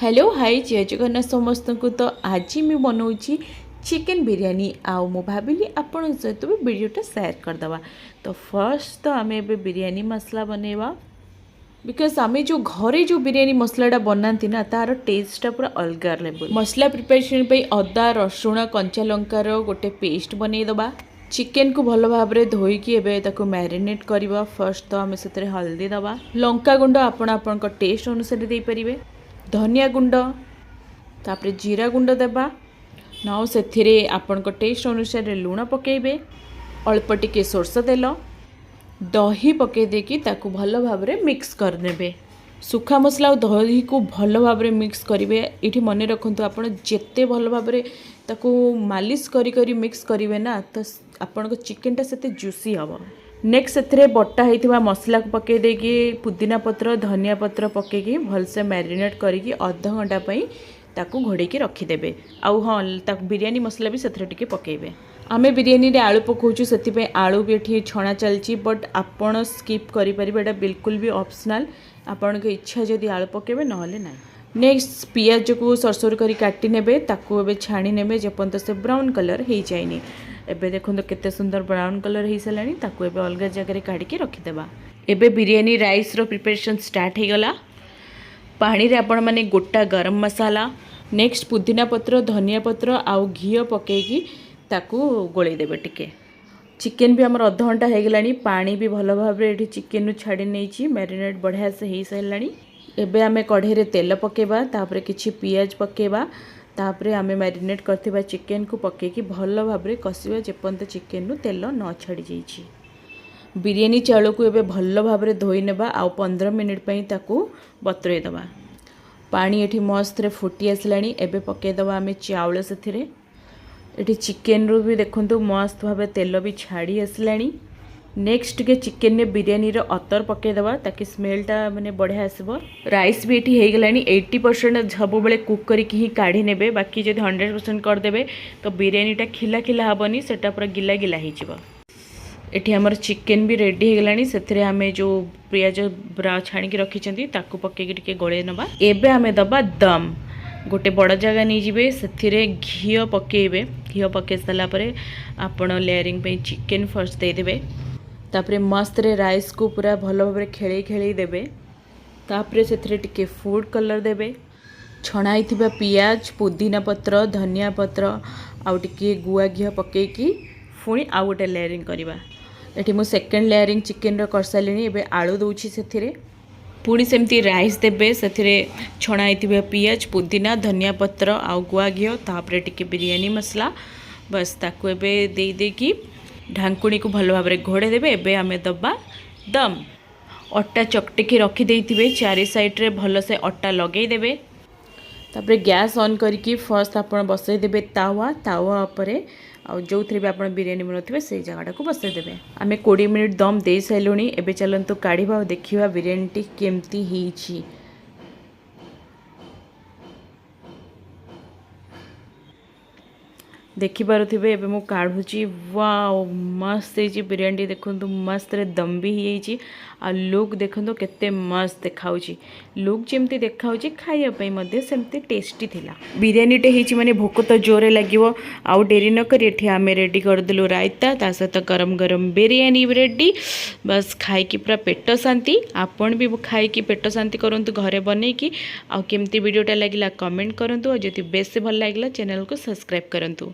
Hello hi जय जगन्नाथ समस्त को। तो आज मैं बनाऊँगी चिकेन बिरयानी आउ मु भाविली आपण सहित भी वीडियोटा शेयर करदे। तो फर्स्ट तो आम ए बिरयानी मसला बनैबा बिकज आम जो घरे जो बिरयानी मसलाटा बनाती ना तार टेस्टा पूरा अलग लेवल। मसला प्रिपरेशन पे अदा रसुण कंचा लंकार गोटे पेस्ट बनईदबा। चिकेन को भल भाव में धोईकी एबे मैरिनेट करवा। फर्स्ट तो आम से हल्दी दबा, लंका गुंड आपण टेस्ट अनुसार दे पारिबे, धनिया गुंड तापर जीरा गुंड देबा। नाउ से आपण टेस्ट अनुसार लुण पकेबे, अल्प टिके सोरस तेल दही पके देकी ताकू भल भाव में मिक्स करनेबे। सुखा मसला और दही को भल भाव में मिक्स करेंगे। ये मन रखु आपड़ जिते भल भाव में ताकू मालिश करी मिक्स करेंगे ना तो आपण चिकेनटा से जूसी हम। नेक्स्ट से बटा होता मसला को पकई देकी पुदीना पत्र धनिया पत्र पकईकी भलसे मैरिनेट करके अध घंटा ताकू घोड़े रखीदे। आउ हाँ बिरयानी मसला भी से पकेबे। आमे बिरयानी रे आलू पकाउछु से आलू भी ये छणा चलची, बट आपण स्किप करें एटा बिल्कुल भी ऑप्शनल। आपण के इच्छा जदि आलू पकेबे नहले ना। नेक्स्ट पियाज को सरसर करी काटी नेबे, ताकू एबे छाणी नेबे जेपंत से ब्राउन कलर हो जाएनी। एबे देखो केते सुंदर ब्राउन कलर हो सारानी। ताकू एबे अलग जगह काढ़ी रखीदेबा। एबे बिरयानी राइस रो प्रिपरेशन स्टार्ट हो गला। पानी रे आपण माने गोटा गरम मसाला, नेक्स्ट पुदीना पत्र धनिया पत्र आउ घी पकईकी ताकू गोले देबे टिके। चिकेन भी आमर अध घंटा हो गलानी। पानी भी भल भाव में चिकेन छाड़ी नहीं मैरिनेट बढ़िया से हो सारानी। एबे आमे कढ़े रे तेल पकेबा, तापरे किछि पियाज पकेबा, तापरे आमे मैरिनेट करथिबा चिकेन को पकेकी भल भाव में कसिबा जेपंत चिकेन नु तेल न छाड़ी जाइछि। बिरयानी चाउल को एबे भल भाव में धोई नेबा आउ 15 मिनिट पई ताकू बतुरेई दबा। पानी एठी मस्त रे फुटी आसलानी। एबे पकेई दबा आमे चाउल सेथिरे। एठी चिकेन रू भी देखंतु मस्त भाव तेल भी छाड़ी आसलानी। नेक्स्ट के चिकेन ने बिरयानी रो अतर पके दबा ताकि स्मेलटा माने बढ़िया आसबो। राइस भी एठी हे गलानी। 80% सब बेले कुक करके ही काढ़ी नेबे, बाकी जदि 100% कर देबे तो बिरयानीटा खिला खिला हबनी, सेटा पूरा गिला गिला ही जिवो। एठी हमर चिकेन भी रेडी हो गलानी। सेथिरे आमे जो पियाज ब्रा छाणी के रखिचंती ताकू पके के टिके गळे नबा। एबे आमे दबा दम। गोटे बड़ जगह नहीं जीवे, से घी पकेबे। घी पके सारा परे आपण लेयरिंग पे चिकेन फर्स्ट दे देबे। तापरे मस्त रे राइस को पूरा भल भाव में खेले खेले देबे। तापरे से टिके फूड कलर देबे। छणाई थिबा पियाज पुदीना पत्र धनिया पत्र आउ टिके गुआ घी पकेकी पुणी आउ गोटे लेयरिंग करवा। एठी मु सेकेंड लेयरिंग चिकेन रो कर सालिनी। एबे आलू दउछि सेथिरे पुणी सेमती राइस देबे। से छणाई थिबा पियाज पुदीना धनिया पत्र आउ गुआ घी तापरे टिके बिरयानी मसला बस ताकू एबे दे देकी ढांकुणी को भल भाव में घोड़े देबे। एबे आमे दबा दम। अट्टा चकटिकी रखी देइथिबे, चारि साइड रे भल से अट्टा लगेई देबे। तापरे गैस ऑन करके फर्स्ट आपण बसई देबे तावा उपरे आ जो थ्रे भी आपण बिरयानी बनौथिबे से जगह को बसई देबे। आमे 20 मिनिट दम दे सैलुनी। एबे चलंतु काढ़ीबा और देखिबा बिरयानी केमती हिची। देखिपे एबे मु काढ़ुची। वाओ मस्त है बिरयानी। देखो मस्त रे दम भी ही आ लुक देखो केते मस्त देखाउची। लुक जेमती देखाउची खाइया पई मध्ये सेमती टेस्टी थिला। बिरयानी टे हिची माने भोक तो जोरे लागिवो। आउ डेरी न करी एठी आमे रेडी कर देलु रायता, ता सहित गरम गरम बिरयानी रेडी। बस खाई की पूरा पेट शांति। आपण भी खाई की पेट शांति करंतु घरे बनै की। आ केमती वीडियोटा लागिला कमेंट करंतु। आ जति बेस भल लागिला चैनल को सब्सक्राइब करंतु।